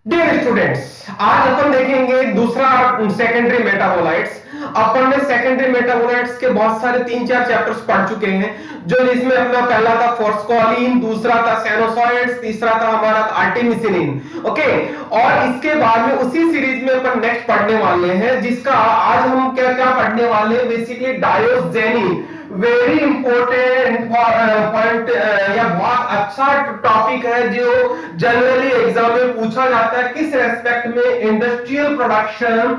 Dear students, आज अपन देखेंगे दूसरा सेकेंडरी मेटाबोलाइट्स। अपन ने सेकेंडरी मेटाबोलाइट्स के बहुत सारे 3-4 चैप्टर्स पढ़ चुके हैं, जो जिसमें अपना पहला था फोस्फोलिन, दूसरा था सेनोसाइड्स, तीसरा था हमारा आर्टेमिसिनिन। ओके, और इसके बाद में उसी सीरीज में अपन नेक्स्ट पढ़ने वाले हैं, जिसका आज हम क्या क्या पढ़ने वाले हैं, basically diosgenin. Very important point या बहुत अच्छा टॉपिक है, जो जनरली एग्जाम में पूछा जाता है। किस रेस्पेक्ट में? इंडस्ट्रियल प्रोडक्शन,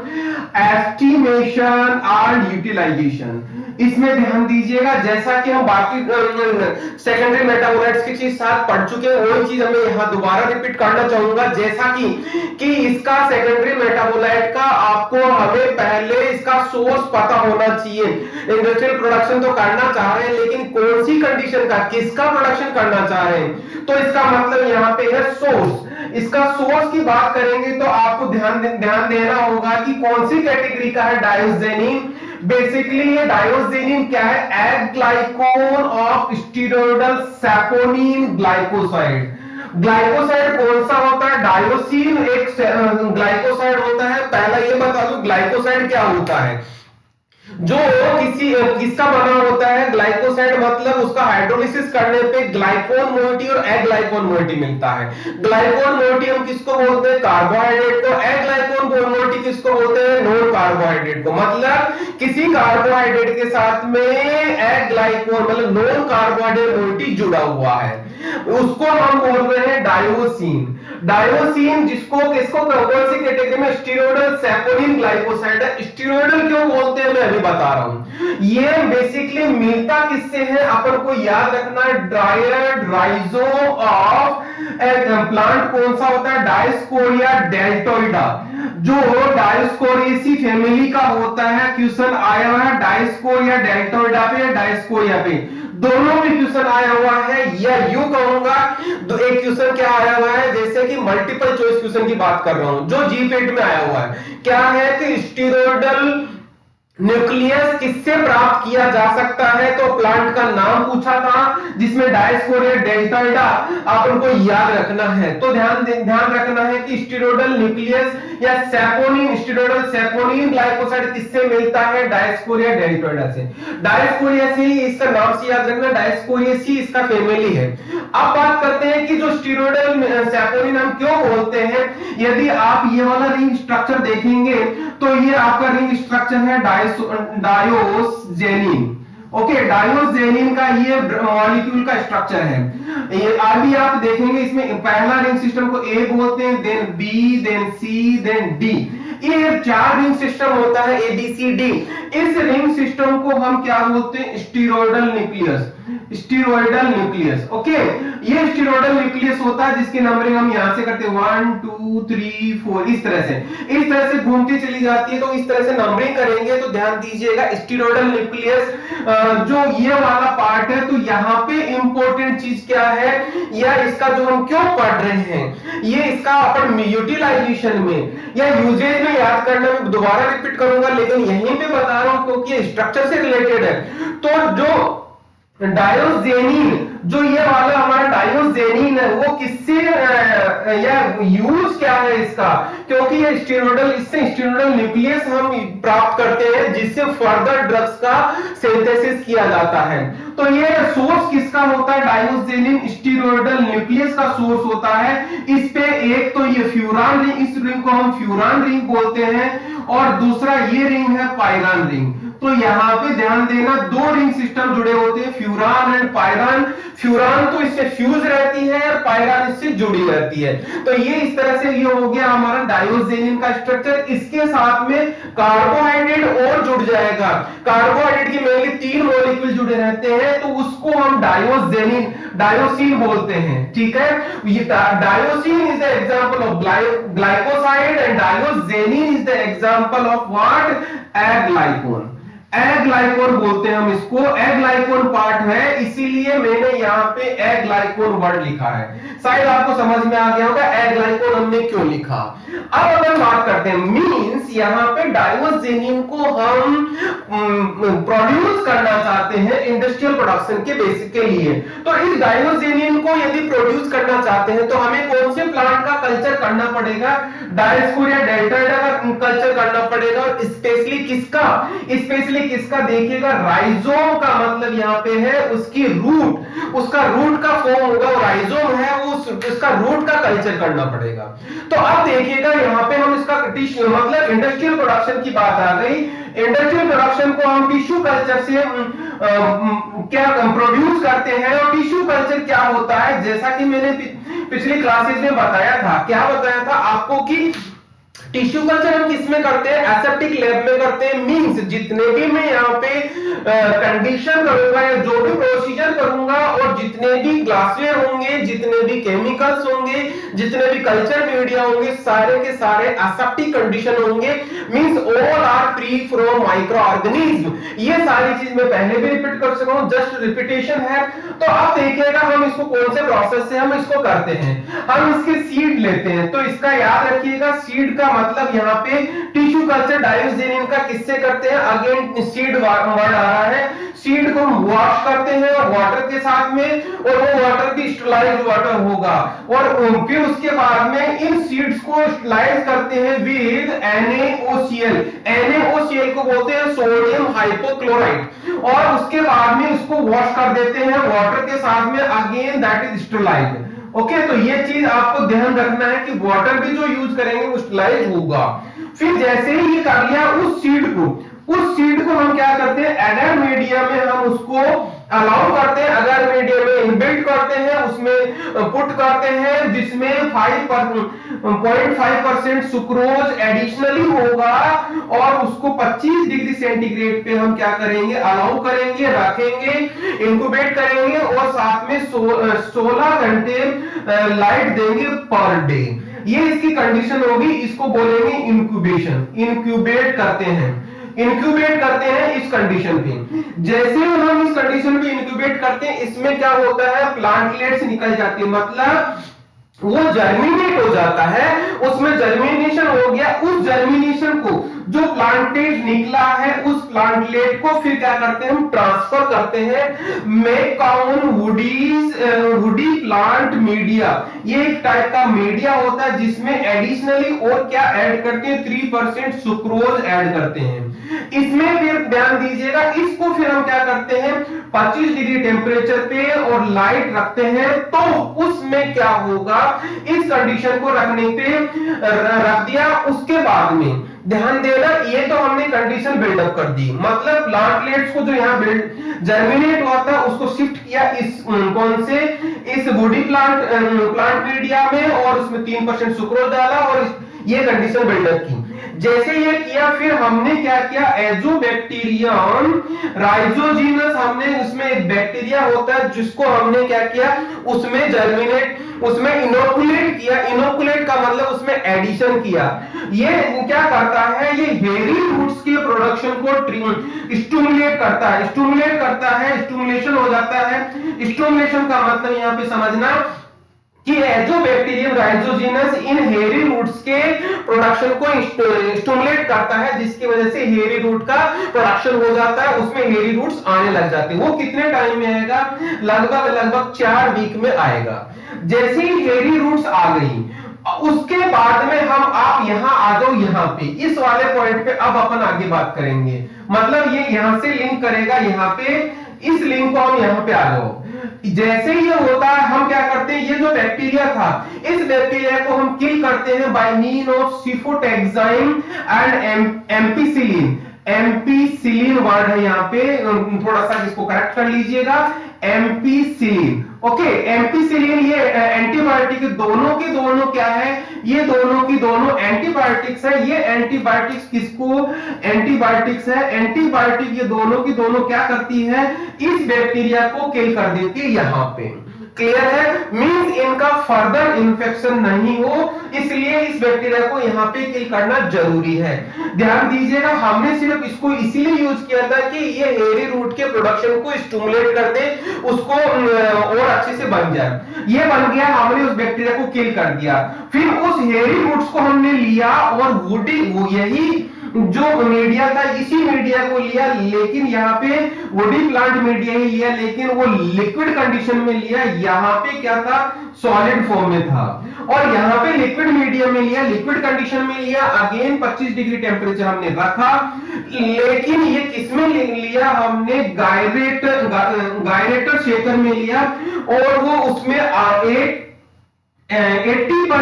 एस्टिमेशन और यूटिलाइजेशन। इसमें ध्यान दीजिएगा, जैसा कि हम बाकी सेकेंडरी मेटाबोलाइट्स के चीज साथ पढ़ चुके हैं, वही चीज हमें यहां दोबारा रिपीट करना चाहूंगा। जैसा कि इसका सेकेंडरी मेटाबोलाइट का आपको हमें पहले इसका सोर्स पता होना चाहिए। इंडस्ट्रियल प्रोडक्शन तो करना चाह रहे हैं, लेकिन कौन सी कंडीशन का, किसका प्रोडक्शन करना चाह रहे हैं, तो इसका मतलब यहाँ पे है सोर्स। इसका सोर्स की बात करेंगे तो आपको ध्यान देना होगा कि कौन सी कैटेगरी का है डायोजेनिन। बेसिकली ये डायोजेनिन क्या है? Egg ग्लाइकोन of steroidal saponin glycoside. Glycoside कौन सा होता है? डायोसिन एक ग्लाइकोसाइड होता है। पहला ये बता दूं ग्लाइकोसाइड क्या होता है। जो किसका बना होता है ग्लाइकोसाइड, मतलब उसका हाइड्रोलिसिस करने पे ग्लाइकोन मोइटी और ए ग्लाइकोन मोइटी मिलता है। ग्लाइकोन मोइटी हम किसको बोलते हैं? कार्बोहाइड्रेट को। ए ग्लाइकोन मोइटी किसको बोलते हैं? नॉन कार्बोहाइड्रेट को। मतलब किसी कार्बोहाइड्रेट के साथ में ए ग्लाइकोन मतलब नॉन कार्बोहाइड्रेट मोइटी जुड़ा हुआ है, उसको हम बोल रहे हैं डायोसिन। डायोसिन जिसको किसको कौन सी कैटेगरी में? स्टीरोइडल सैपोनिन ग्लाइकोसाइड है। स्टीरोइडल क्यों बोलते हैं मैं अभी बता रहा हूं। ये बेसिकली मिलता किससे है, अपन को याद रखना है। ड्रायर राइजोम ऑफ प्लांट कौन सा होता है? डायस्कोरिया डेल्टोइडा, जो डायस्कोरिएसी फैमिली का होता है। क्वेश्चन आया हुआ है डायस्कोरिया डेल्टोइडा पे या डायस्कोरिया पे, दोनों में क्वेश्चन आया हुआ है। या यूं कहूंगा, तो एक क्वेश्चन क्या आया हुआ है, जैसे कि मल्टीपल चॉइस क्वेश्चन की बात कर रहा हूं, जो जीपेट में आया हुआ है। क्या है कि स्टीरोइडल न्यूक्लियस किससे प्राप्त किया जा सकता है, तो प्लांट का नाम पूछा था, जिसमें डायस्कोरिया डेल्टोइडा आप उनको याद रखना है। तो ध्यान रखना है कि स्टीरोइडल न्यूक्लियस या सैपोनिन, स्टीरोइडल सैपोनिन ग्लाइकोसाइड किससे मिलता है? डायस्कोरिया डेल्टोइडा से। डायस्कोरियासी इसका नाम से याद रखना, डायस्कोरियासी इसका फैमिली है। अब बात करते हैं कि जो स्टीरोइडल सैपोनिन हम क्यों बोलते हैं। यदि आप ये वाला रिंग स्ट्रक्चर देखेंगे तो ये आपका रिंग स्ट्रक्चर है डायोजेनिन। ओके, डायोजेनिन का ये मॉलिक्यूल का स्ट्रक्चर है। ये अभी आप देखेंगे, इसमें पहला रिंग सिस्टम को ए बोलते हैं, देन बी, देन सी, देन डी। ये 4 रिंग सिस्टम होता है, ए बी सी डी। इस रिंग सिस्टम को हम क्या बोलते हैं? Steroidal nucleus. Steroidal nucleus. Okay, ये स्टीरोइडल न्यूक्लियस होता है, जिसकी नंबरिंग हम यहां से करते हैं 1 2 3 4, इस तरह से घूमती चली जाती है। तो इस तरह से नंबरिंग करेंगे तो ध्यान दीजिएगा, स्टीरोइडल न्यूक्लियस जो ये वाला पार्ट है, तो यहाँ पे इंपॉर्टेंट चीज क्या है, या इसका जो हम क्यों पढ़ रहे हैं, ये इसका अपन यूटिलाइजेशन में या यूजेज में याद करना मैं दोबारा रिपीट करूंगा, लेकिन यहीं पे बता रहा हूं क्योंकि स्ट्रक्चर से रिलेटेड है। तो जो डायोजेनिन, जो ये वाला हमारा डायोजेनिन है, वो किससे या यूज क्या है इसका, क्योंकि ये स्टीरोइडल, इससे स्टीरोइडल न्यूक्लियस हम प्राप्त करते हैं, जिससे फर्दर ड्रग्स का सिंथेसिस किया जाता है। तो ये सोर्स किसका होता है? डायोजेनिन स्टीरोइडल न्यूक्लियस का सोर्स होता है। इस पे एक तो ये फ्यूरान रिंग, इस रिंग को हम फ्यूरान रिंग बोलते हैं, और दूसरा ये रिंग है पायरान रिंग। तो यहां पे ध्यान देना, 2 रिंग सिस्टम जुड़े होते हैं, फ्यूरान एंड पायरान। फ्यूरान तो इससे फ्यूज रहती है और पायरान इससे जुड़ी रहती है। तो ये इस तरह से ये हो गया हमारा डायोजेनिन का स्ट्रक्चर। इसके साथ में कार्बोहाइड्रेट और जुड़ जाएगा। कार्बोहाइड्रेट की मेनली 3 मॉलिक्यूल जुड़े रहते हैं, तो उसको हम डायोसिन बोलते हैं। ठीक है, ये डायोसिन is the example of glycoside and diosgenin is the example of what? A ग्लाइकोन। Aglycone बोलते हैं हम इसको, एग्लाइकोन पार्ट है, इसीलिए मैंने यहाँ पे एग्लाइकोन वर्ड लिखा है। शायद आपको समझ में आ गया होगा एग्लाइकोन हमने क्यों लिखा। अब अगर बात करते हैं, मींस यहाँ पे डाइवोजेनिन को हम प्रोड्यूस करना चाहते हैं इंडस्ट्रियल प्रोडक्शन के बेसिक के लिए, तो इस डाइवोजेनिन को यदि प्रोड्यूस करना चाहते हैं तो हमें कौन से प्लांट का कल्चर करना पड़ेगा, डायस्कोरिया डेल्टाइडा का कल्चर करना पड़ेगा। और स्पेशली किसका, स्पेशली किसका देखिएगा, राइजोम का, मतलब यहाँ पे है उसकी रूट, उसका रूट का फॉर्म होगा, राइजोम है वो, उसका रूट का कल्चर करना पड़ेगा। तो अब देखिएगा यहाँ पे हम इसका टिश्यू, मतलब इंडस्ट्रियल प्रोडक्शन की बात आ गई। इंडस्ट्रियल प्रोडक्शन को हम टिश्यू कल्चर से क्या प्रोड्यूस करते हैं, और टिश्यू कल्चर क्या होता है, जैसा कि मैंने पिछली क्लासेस में बताया था, क्या बताया था आपको कि टिश्यू कल्चर हम किसमें करते हैं, एसेप्टिक लैब में करते हैं। मींस जितने भी मैं यहाँ पे कंडीशन करूंगा या जो भी प्रोसीजर करूंगा, और जितने भी ग्लासवेयर होंगे, जितने भी केमिकल्स होंगे, जितने भी कल्चर मीडिया होंगे, सारे के सारे एसेप्टिक कंडीशन होंगे। Means all are free from microorganism. ये सारी चीज मैं पहले भी रिपीट कर चुका हूं, जस्ट रिपीटेशन है। तो अब देखिएगा हम इसको कौन से प्रोसेस से हम इसको करते हैं, हम इसके सीड लेते हैं। तो इसका याद रखिएगा, सीड का मतलब यहाँ पे टिश्यू कल्चर डाइवोजेनिन का किससे करते हैं, अगेन सीड वर्ड आ रहा है। सीड को वॉश करते हैं वाटर के साथ में, और वो वाटर भी स्टरलाइज्ड वाटर होगा, और फिर उसके बाद में इन सीड्स को स्टरलाइज करते हैं विद NaOCl। NaOCl को बोलते हैं सोडियम हाइपोक्लोराइड, और उसके बाद में उसको वॉश कर देते हैं वाटर के साथ में, again that is sterilised. Okay, तो ये चीज आपको ध्यान रखना है कि वाटर भी जो यूज करेंगे वो स्टरलाइज होगा। फिर जैसे ही ये कर लिया, उस सीड को हम क्या करते हैं, अगर मीडिया में हम उसको अलाउ करते हैं, अगर मीडिया में इनबिल्ट करते हैं, उसमें पुट करते हैं, जिसमें 0.5% सुक्रोज एडिशनली होगा, और उसको 25 डिग्री सेंटीग्रेड पे हम क्या करेंगे, अलाउ करेंगे, रखेंगे, इंक्यूबेट करेंगे, और साथ में 16 घंटे लाइट देंगे पर डे। ये इसकी कंडीशन होगी, इसको बोलेंगे इंक्यूबेशन। इंक्यूबेट करते हैं, इंक्यूबेट करते हैं इस कंडीशन पे। जैसे हम इस कंडीशन पे इंक्यूबेट करते हैं, इसमें क्या होता है, प्लांटलेट्स निकल जाती है, मतलब वो जर्मिनेट हो जाता है, उसमें जर्मिनेशन हो गया। उस जर्मिनेशन को, जो प्लांटेट निकला है, उस प्लांटलेट को फिर क्या करते हैं, हम ट्रांसफर करते हैं मैकाउन वुडी प्लांट मीडिया। ये एक टाइप का मीडिया होता है जिसमें एडिशनली और क्या ऐड करते हैं, 3% सुक्रोज ऐड करते हैं। इसमें फिर ध्यान दीजिएगा, इसको फिर हम क्या करते हैं, 25 डिग्री टेम्परेचर पे और लाइट रखते हैं। तो उसमें क्या होगा, इस कंडीशन को रखने पे रख दिया, उसके बाद में ध्यान देना, ये तो हमने कंडीशन बिल्डअप कर दी, मतलब प्लांटलेट्स को जो यहाँ जर्मिनेट हुआ था उसको शिफ्ट किया इस कौन से, इस वुडी प्लांट मीडिया में, और उसमें 3% सुक्रोज डाला, और ये कंडीशन बिल्डअप की। जैसे ये किया, फिर हमने क्या किया, एजोबैक्टीरियम राइजोजीनस, हमने उसमें एक बैक्टीरिया होता है जिसको हमने क्या किया, उसमें जर्मिनेट, उसमें इनोकुलेट किया। इनोकुलेट का मतलब उसमें एडिशन किया। ये क्या करता है, ये हेरी रूट्स के प्रोडक्शन को स्टिमुलेट करता है, स्टिमुलेशन हो जाता है। स्टिमुलेशन का मतलब यहाँ पे समझना कि एजोबैक्टीरियम राइजोजीनस इन हेरी रूट्स के प्रोडक्शन को स्टिमुलेट करता है, जिसकी वजह से हेरी रूट का प्रोडक्शन हो जाता है, उसमें हेरी रूट्स आने लग जाते हैं। वो कितने टाइम में आएगा, लगभग 4 वीक में आएगा। जैसे ही हेरी रूट्स आ गई, उसके बाद में आप यहां आ जाओ, यहां पे इस वाले पॉइंट पे अब अपन आगे बात करेंगे, मतलब ये यहां से लिंक करेगा, यहां पे इस लिंक को हम यहां पे आ जाओ। जैसे ये होता है, हम क्या करते हैं, ये जो बैक्टीरिया था, इस बैक्टीरिया को हम किल करते हैं by mean of cefotaxime and ampicillin. Ampicillin word है यहाँ पे, थोड़ा सा इसको करेक्ट कर लीजिएगा, एम्पिसिलिन। ओके, एम्पिसिलिन ये एंटीबायोटिक, दोनों के दोनों क्या है, ये दोनों की दोनों एंटीबायोटिक्स है। ये एंटीबायोटिक्स किसको, एंटीबायोटिक्स है, एंटीबायोटिक ये दोनों की दोनों क्या करती है, इस बैक्टीरिया को किल कर देती है यहाँ पे। क्लियर है, मींस इनका फर्दर इन्फेक्शन नहीं हो, इसलिए इस बैक्टीरिया को यहाँ पे किल करना जरूरी है। ध्यान दीजिएगा, हमने सिर्फ इसको इसीलिए यूज किया था कि ये हेरी रूट के प्रोडक्शन को स्टिमुलेट कर दे, उसको और अच्छे से बन जाए। ये बन गया, हमने उस बैक्टीरिया को किल कर दिया। फिर उस हेरी रूट्स को हमने लिया और वुडी, वो यही जो मीडिया था इसी मीडिया को लिया, लेकिन यहाँ पे वुडी प्लांट मीडिया ही लिया, लेकिन वो लिक्विड कंडीशन में लिया। यहाँ पे क्या था, सॉलिड फॉर्म में था, और यहाँ पे लिक्विड मीडियम में लिया, लिक्विड कंडीशन में लिया। अगेन 25 डिग्री टेम्परेचर हमने रखा, लेकिन ये किसमें लिया, हमने गायरेटर शेकर में लिया, और वो उसमें 80 पर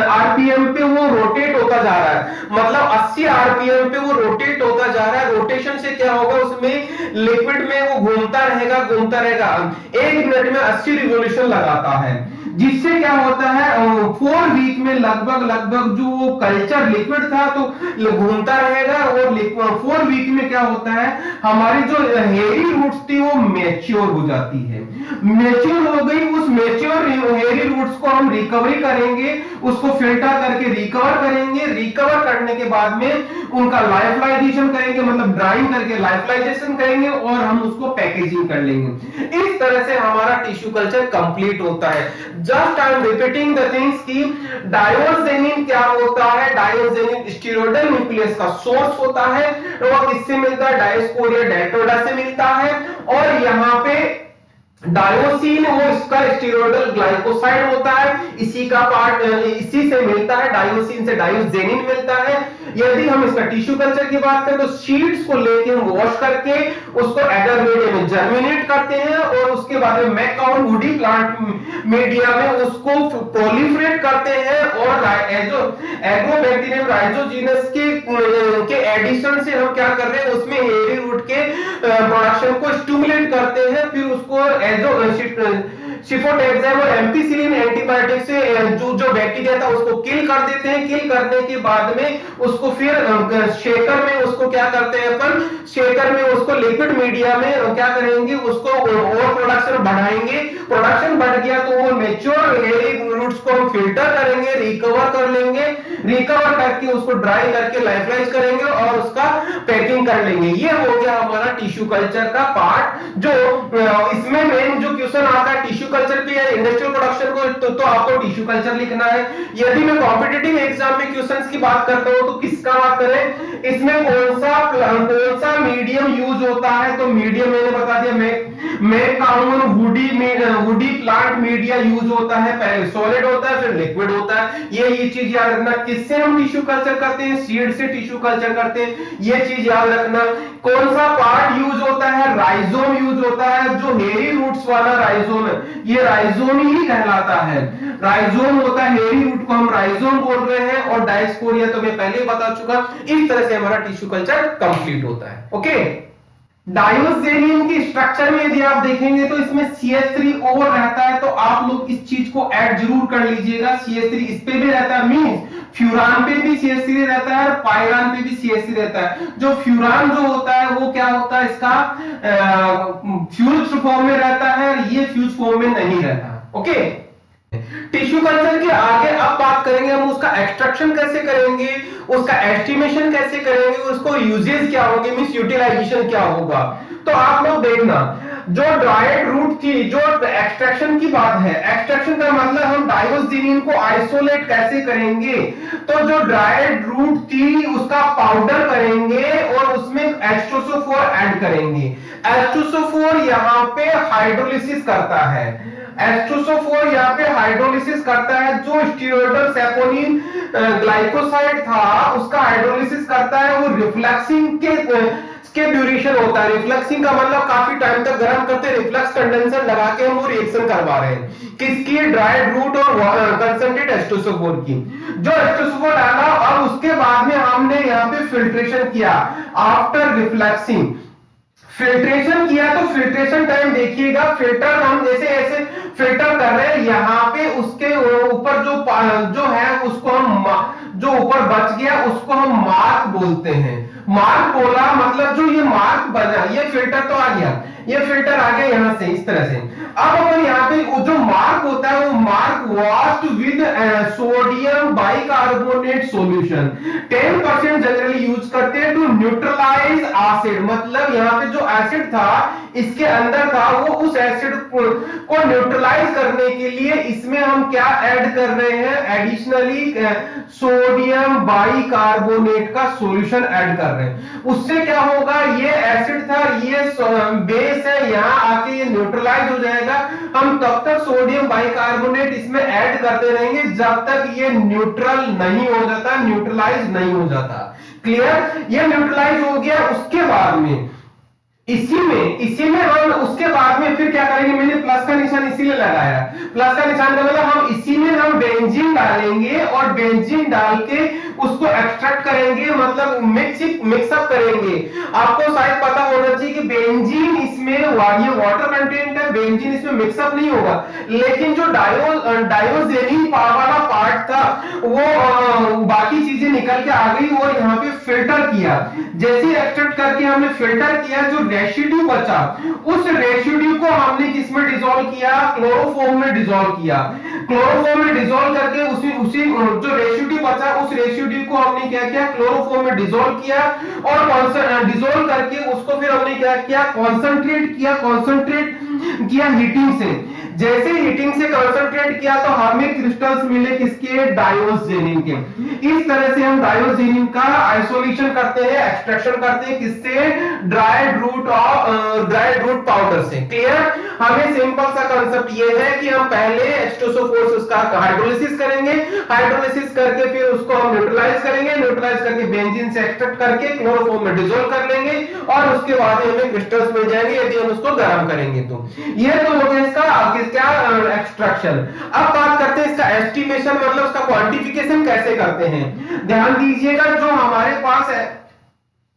आरपीएम पे वो रोटेट होता जा रहा है, मतलब 80 आरपीएम पे वो रोटेट होता जा रहा है। रोटेशन से क्या होगा, उसमें लिक्विड में वो घूमता रहेगा, घूमता रहेगा, 1 मिनट में 80 रिवॉल्यूशन लगाता है, जिससे क्या होता है 4 वीक में लगभग जो कल्चर लिक्विड था तो घूमता रहेगा, और 4 वीक में क्या होता है, हमारी जो हेरी रूट्स थी वो मैच्योर हो जाती है। मैच्योर हो गई, उस मैच्योर हेरी रूट्स को हम रिकवरी करेंगे, उसको फिल्टर करके रिकवर करेंगे। रिकवर करने के बाद में उनका लाइफलाइजेशन करेंगे, मतलब ड्राइंग करके लाइफलाइजेशन करेंगे, और हम उसको पैकेजिंग कर लेंगे। इस तरह से हमारा टिश्यू कल्चर कंप्लीट होता है। Just I am repeating the things की डायोजेनिन क्या होता है, डायोजेनिन स्टीरोइडल न्यूक्लियस का सोर्स होता है, वो किससे मिलता है, डायोस्पोरिया डेल्टोइडा से मिलता है, और यहाँ पे डायोसिन वो इसका स्टीरोइडल ग्लाइकोसाइड होता है, इसी का पार्ट इसी से मिलता है, डायोसिन से डायोजेनिन मिलता है। यदि हम इसका टिश्यू कल्चर की बात करें तो सीड्स को लेके हम वॉश करके उसको एगर मीडिया में जर्मिनेट करते हैं, और उसके बाद में मैकाउन वुडी प्लांट मीडिया में उसको प्रोलिफरेट करते हैं, और एग्रोबैक्टीरियम राइजोजीनस के एडिशन से हम क्या कर रहे हैं, उसमें हेरी रूट के प्रोडक्शन को स्टिमुलेट करते हैं। फिर उसको सिफोटेक्सम और एम्पिसिलिन एंटीबायोटिक से जो बैक्टीरिया था उसको किल कर देते हैं। किल करने के बाद में उसको फिर शेकर में उसको क्या करते हैं अपन, शेकर में उसको लिक्विड मीडिया में क्या करेंगे, उसको और प्रोडक्शन बढ़ाएंगे। प्रोडक्शन बढ़ गया तो वो मैच्योर हेरी रूट्स को हम फिल्टर करेंगे, रिकवर कर लेंगे, रिकवर करके उसको ड्राई करके लाइफलाइज करेंगे और उसका पैकिंग कर लेंगे। ये हो गया हमारा टिश्यू कल्चर का पार्ट। जो इसमें मेन जो क्वेश्चन आता है टिश्यू कल्चर पे या इंडस्ट्रियल प्रोडक्शन को, तो आपको टिश्यू कल्चर लिखना है। यदि मैं कॉम्पिटिटिव एग्जाम में क्वेश्चंस की बात करता हूं तो किसका बात करें, इसमें कौन सा मीडियम यूज होता है, तो मीडियम मैंने बता दिया, मैकाउन वुडी प्लांट मीडिया यूज होता है। पहले सॉलिड होता है फिर लिक्विड होता है, ये चीज याद रखना। किससे हम टिश्यू कल्चर करते हैं, सीड से टिश्यू कल्चर करते हैं, ये चीज याद रखना। कौन सा पार्ट यूज होता है, राइजोम यूज होता है, जो हेरी रूट्स वाला राइजोम है, ये राइजोम ही कहलाता है। राइजोम होता है, हेरी रूट को हम राइजोम बोल रहे हैं, और डायस्पोरिया तो मैं पहले ही बता चुका। इस तरह से हमारा टिश्यू कल्चर कंप्लीट होता है। ओके, डायोजेनियम की स्ट्रक्चर में यदि आप देखेंगे तो इसमें CH3O रहता है, तो आप लोग इस चीज को ऐड जरूर कर लीजिएगा। CH3 इस पे भी रहता है, मींस फ्यूरान पे भी CH3 रहता है और पायरान पे भी CH3 रहता है। जो फ्यूरान जो होता है वो क्या होता है, इसका फ्यूज्ड फॉर्म में रहता है, ये फ्यूज फॉर्म में नहीं रहता। ओके, टिश्यू कल्चर के आगे अब बात करेंगे हम उसका एक्सट्रैक्शन कैसे करेंगे, उसका एस्टिमेशन कैसे करेंगे, उसको यूजेस क्या होंगे, मींस यूटिलाइजेशन क्या होगा। तो आप लोग देखना, जो ड्राइड रूट की जो एक्सट्रैक्शन की बात है, एक्सट्रैक्शन का मतलब हम डायोजेनिन को आइसोलेट कैसे करेंगे, तो जो ड्राइड रूट थी उसका पाउडर करेंगे और उसमें H2SO4 ऐड करेंगे। H2SO4 यहाँ पे हाइड्रोलिसिस करता है, H2SO4 यहाँ पे हाइड्रोलिसिस करता है, जो स्टीरोइडल सैपोनिन ग्लाइकोसाइड था उसका हाइड्रोलिसिस करता है, वो रिफ्लेक्सिंग के ड्यूरेशन होता है। रिफ्लेक्सिंग का मतलब काफी टाइम तक गर्म करते, रिफ्लेक्स कंडेंसर लगा के हम वो रिएक्शन करवा रहे हैं, किसकी, ड्राइड रूट और कंसंट्रेट H2SO4 की। जो H2SO4 डाला, अब उसके बाद में हमने यहाँ पे फिल्ट्रेशन किया। आफ्टर रिफ्लेक्सिंग फिल्ट्रेशन किया, तो फिल्ट्रेशन टाइम देखिएगा, फिल्टर हम जैसे ऐसे फिल्टर कर रहे हैं, यहाँ पे उसके ऊपर जो है उसको हम जो ऊपर बच गया उसको हम मार्क बोलते हैं। मार्क बोला मतलब जो ये मार्क बना, ये फिल्टर तो आ गया, ये फिल्टर आ गया यहां से इस तरह से। अब अपन यहाँ पे जो मार्क होता है वो mark washed with sodium bicarbonate solution 10% generally use करते हैं टू न्यूट्रलाइज एसिड, मतलब यहाँ पे जो एसिड था इसके अंदर था वो उस एसिड को न्यूट्रलाइज करने के लिए इसमें हम क्या ऐड कर रहे हैं, एडिशनली सोडियम बाइकार्बोनेट का सॉल्यूशन ऐड कर रहे हैं। उससे क्या होगा, ये एसिड था, ये बेस है, यहां आके ये न्यूट्रलाइज हो जाएगा। हम तब तक सोडियम बाइकार्बोनेट इसमें ऐड करते रहेंगे जब तक ये न्यूट्रल नहीं हो जाता, न्यूट्रलाइज नहीं हो जाता। क्लियर, ये न्यूट्रलाइज हो गया। उसके बाद में इसी में हम उसके बाद में फिर क्या करेंगे, मैंने प्लस का निशान इसीलिए लगाया, प्लस का निशान का मतलब हम इसी में हम बेंजीन डालेंगे और बेंजीन डाल के उसको एक्सट्रैक्ट करेंगे, मतलब मिक्सअप करेंगे। आपको शायद पता होना चाहिए कि बेंजीन इसमें ये वाटर कंटेंट है, बेंजीन इसमें मिक्सअप नहीं होगा, लेकिन जो डायोजेनिन वाला पार्ट था वो बाकी चीजें निकल के आ गई और यहाँ पे फिल्टर किया। जैसे एक्सट्रैक्ट करके हमने फिल्टर किया, जो रेसिड्यू बचा उस रेसिड्यू को हमने किसमें डिसॉल्व किया, क्लोरोफॉर्म में डिसॉल्व किया। क्लोरोफॉर्म में डिसॉल्व करके उसी जो रेसिड्यू बचा उस रेसिड्यू को हमने क्या किया, क्लोरोफॉर्म में डिसॉल्व किया और डिसॉल्व करके उसको फिर हमने क्या किया, कंसंट्रेट किया हीटिंग से। जैसे हीटिंग से कंसंट्रेट किया तो हमें क्रिस्टल्स मिले किसके, डायोजेनिन के। इस तरह से हम डायोजेनिन का आइसोलेशन करते हैं, एक्सट्रैक्शन करते हैं, किससे, ड्राइड रूट पाउडर से। क्लियर, हमें सिंपल सा कांसेप्ट ये है कि हम पहले H2SO4 उसका हाइड्रोलिसिस करेंगे, हाइड्रोलिसिस करके फिर उसको हम न्यूट्रलाइज करेंगे, न्यूट्रलाइज करके बेंजीन से एक्सट्रैक्ट करके क्लोरोफॉर्म में डिसॉल्व कर लेंगे और उसके बाद हमें क्रिस्टल्स मिल जाएंगे यदि हम उसको गर्म करेंगे तो। ये तो हो गया इसका क्या एक्सट्रैक्शन। अब बात करते हैं इसका एस्टिमेशन, मतलब उसका क्वांटिफिकेशन कैसे करते हैं। ध्यान दीजिएगा, जो हमारे पास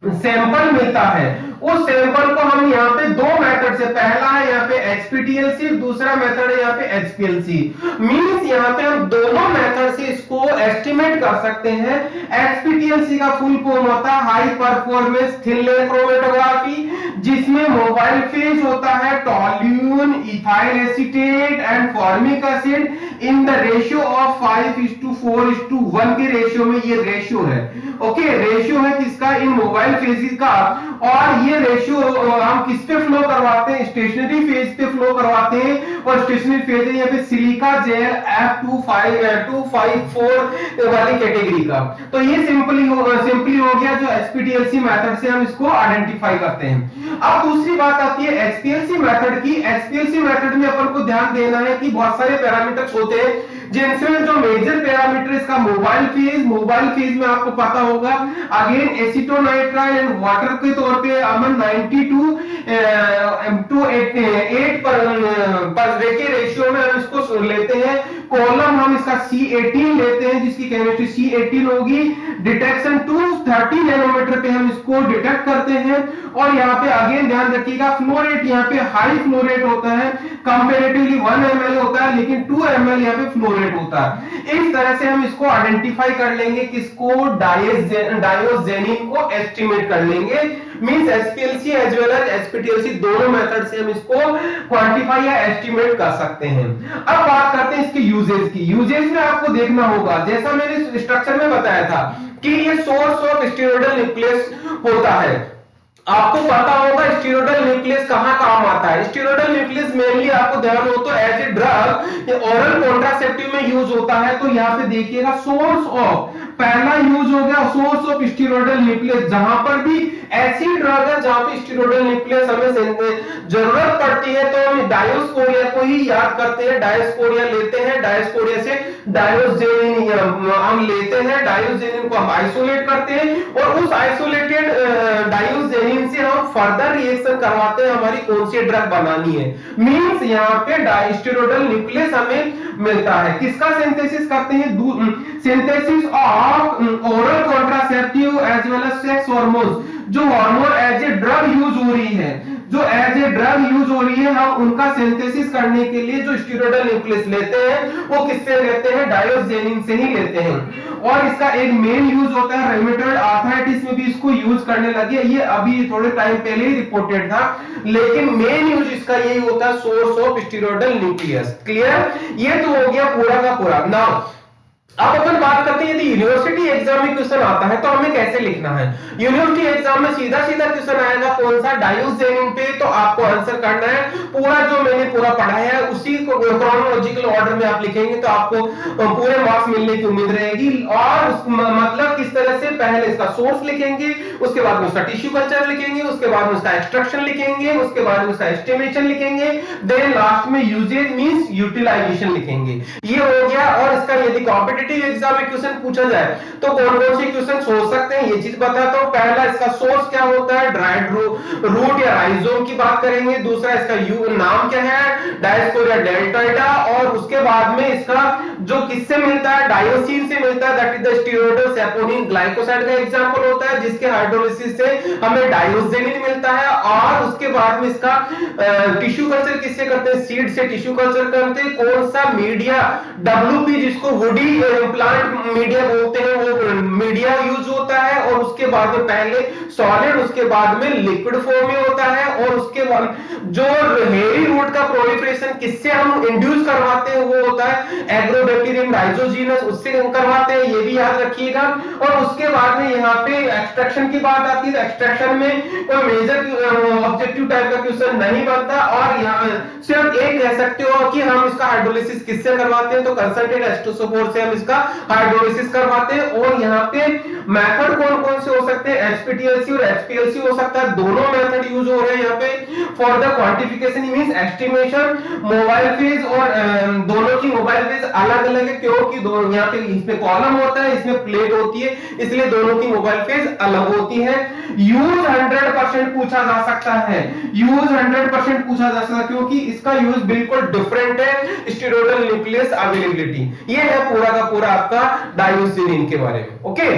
सैंपल मिलता है उस सैंपल को हम यहाँ पे दो मेथड से, पहला है यहाँ पे HPTLC, दूसरा मेथड है यहाँ पे HPLC। मींस यहाँ पे हम दोनों मेथड से इसको एस्टिमेट कर सकते हैं। HPTLC का फुल फॉर्म होता है high performance thin layer chromatography, जिसमें मोबाइल फेज होता है toluene, ethyl acetate and formic acid in the ratio of 5:4:1 के रेशियो में, ये रेशियो है। ओके, रेशियो है किसका, इन मोबाइल फेजेस का। और ये रेशियो हम किस पे फ्लो करवाते हैं, स्टेशनरी फेज पे फ्लो करवाते हैं। और स्टेशनरी फेज है यहाँ पे सिलिका जेल F254 वाली कैटेगरी का। तो ये सिंपली हो गया जो HPTLC मेथड से हम इसको आइडेंटिफाई करते हैं। अब दूसरी बात आती है HPLC मेथड की। HPLC मेथड में अपन को ध्यान देना है कि बहुत सारे पैरामीटर्स होते हैं, जिनमें जो मेजर पैरामीटर इसका मोबाइल फेज में आपको पता होगा, अगेन एसीटोनाइट्राइल एंड वाटर के तौर पे अमन 92 to 8 पर के रेशियो में हम इसको लेते हैं। कॉलम हम इसका C18 लेते हैं, जिसकी केमिस्ट्री C18 होगी। डिटेक्शन 230 नैनोमीटर पे हम इसको डिटेक्ट करते हैं। और यहाँ पे अगेन ध्यान रखिएगा, फ्लो रेट यहाँ पे हाई फ्लो रेट होता है, कंपैरेटिवली 1 ml होता है, लेकिन 2 ml यहाँ पे फ्लो रेट होता है। इस तरह से हम इसको आइडेंटिफाई कर लेंगे, किसको, डायोजेनिन को एस्टिमेट कर लेंगे। Means HPLC as well as HPTLC दोनों मेथड से हम इसको क्वांटिफाई या एस्टिमेट कर सकते हैं। अब बात करते हैं इसके यूजेज की। यूजेज में आपको देखना होगा, जैसा मैंने स्ट्रक्चर में बताया था कि ये सोर्स ऑफ स्टेरॉयडल न्यूक्लियस होता है। आपको पता होगा स्टेरॉयडल न्यूक्लियस कहां काम आता है। स्टेरॉयडल न्यूक्लियस मेनली आपको ध्यान हो तो एज ए ड्रग या ओरल कॉन्ट्रासेप्टिव में यूज होता है। तो यहाँ पे देखिएगा, सोर्स ऑफ, पहला यूज हो गया सोर्स ऑफ स्टेरॉयडल न्यूक्लियस। जहां पर भी ऐसी ड्रग है जहां पे स्टेरॉयडल न्यूक्लियस हमें जरूरत पड़ती है तो हम डायोस्पोरिया को ही याद करते हैं, डायोस्पोरिया लेते हैं, डायोस्पोरिया से डायोजेनिन हम लेते हैं, डायोजेनिन को हम आइसोलेट करते हैं और उस आइसोलेटेड डायोजेनिन से हम फर्दर रिएक्शन करवाते हैं हमारी कौन सी ड्रग बनानी है। मींस यहाँ पे स्टेरॉयडल न्यूक्लियस हमें मिलता है। किसका सिंथेसिस करते हैं, synthesis of oral contraceptive as well as sex hormones. जो hormone as a drug use हो रही है, हम उनका सिंथेसिस करने के लिए जो स्टेरॉयडल न्यूक्लियस लेते हैं वो किससे लेते हैं, डायोजेनिन से ही लेते हैं। और इसका एक मेन यूज होता है रेमेटॉइड आर्थराइटिस में भी इसको यूज करने लगे, ये अभी थोड़े टाइम पहले ही रिपोर्टेड था, लेकिन मेन यूज इसका यही होता है source of steroidal nucleus. Clear, ये तो हो गया पूरा का पूरा। नाउ अब अपन बात करते हैं यदि यूनिवर्सिटी एग्जाम में क्वेश्चन आता है तो हमें कैसे लिखना है। यूनिवर्सिटी एग्जाम में सीधा सीधा क्वेश्चन आएगा कौन सा, डायोजेनिन पे, तो आपको आंसर करना है पूरा जो मैंने पूरा पढ़ाया है उसी को क्रोनोलॉजिकल ऑर्डर में आप लिखेंगे तो आपको पूरे मार्क्स मिलने की उम्मीद रहेगी। और मतलब किस तरह से, पहले इसका सोर्स लिखेंगे, उसके बाद में उसका टिश्यू कल्चर लिखेंगे, उसके बाद में उसका एक्सट्रैक्शन लिखेंगे, उसके बाद में उसका एस्टिमेशन लिखेंगे, देन लास्ट में यूजेज मींस यूटिलाइजेशन लिखेंगे। ये हो गया। और इसका यदि कॉम्पिटिटिव एग्जाम में क्वेश्चन पूछा जाए तो कौन कौन से क्वेश्चन सोच सकते हैं, ये चीज बताता हूं। पहला इसका सोर्स क्या होता है, ड्राइड रूट या राइजोम की बात करेंगे। दूसरा इसका नाम क्या है, डायस्कोरिया डेल्टोइडा। और उसके बाद में इसका जो किससे मिलता है, डायोसिन से मिलता है, that is the steroidal saponin glycoside का एग्जांपल होता है, जिसके हाइड्रोलिसिस से हमें डायोजेनिन मिलता है। और उसके बाद में इसका टिश्यू कल्चर किससे करते हैं, सीड से टिश्यू कल्चर करते हैं। कौन सा मीडिया, डब्ल्यूपी जिसको वुडी प्लांट मीडिया बोलते हैं, वो मीडिया यूज होता है। और उसके बाद में पहले सॉलिड, उसके बाद में लिक्विड फॉर्म में होता है। और उसके बाद जो हेयरी रूट का प्रोलिफरेशन किससे हम इंड्यूस करवाते हैं, वो होता है एग्रोबैक्टीरियम राइजोजीनस, उससे करवाते हैं, ये भी याद रखिएगा। और उसके बाद में यहाँ पे एक्सट्रैक्शन की बात आती है, एक्सट्रैक्शन में कोई मेजर ऑब्जेक्टिव टाइप का क्वेश्चन नहीं बनता। और यहाँ सिर्फ एक कह सकते हो कि हम इसका हाइड्रोलिसिस किससे करवाते हैं, तो कंसंट्रेटेड एस्टोसोफोर से हम इसका हाइड्रोलिसिस करवाते हैं। और यहाँ पे मेथड कौन कौन से हो सकते हैं, एचपीटीएलसी और एचपीएलसी हो सकता है, दोनों मेथड यूज हो रहे हैं यहाँ पे for the quantification means estimation. Mobile phase और दोनों की मोबाइल फेज अलग अलग है, क्योंकि दोनों यहाँ पे इसमें कॉलम होता है, इसमें प्लेट होती है, इसलिए दोनों की मोबाइल फेज अलग होती है। यूज 100% पूछा जा सकता है, यूज 100% पूछा जा सकता है, क्योंकि इसका यूज बिल्कुल डिफरेंट है, स्टेरॉयडल न्यूक्लियस अवेलेबिलिटी। ये है पूरा का पूरा आपका डायोसिन के बारे में। ओके,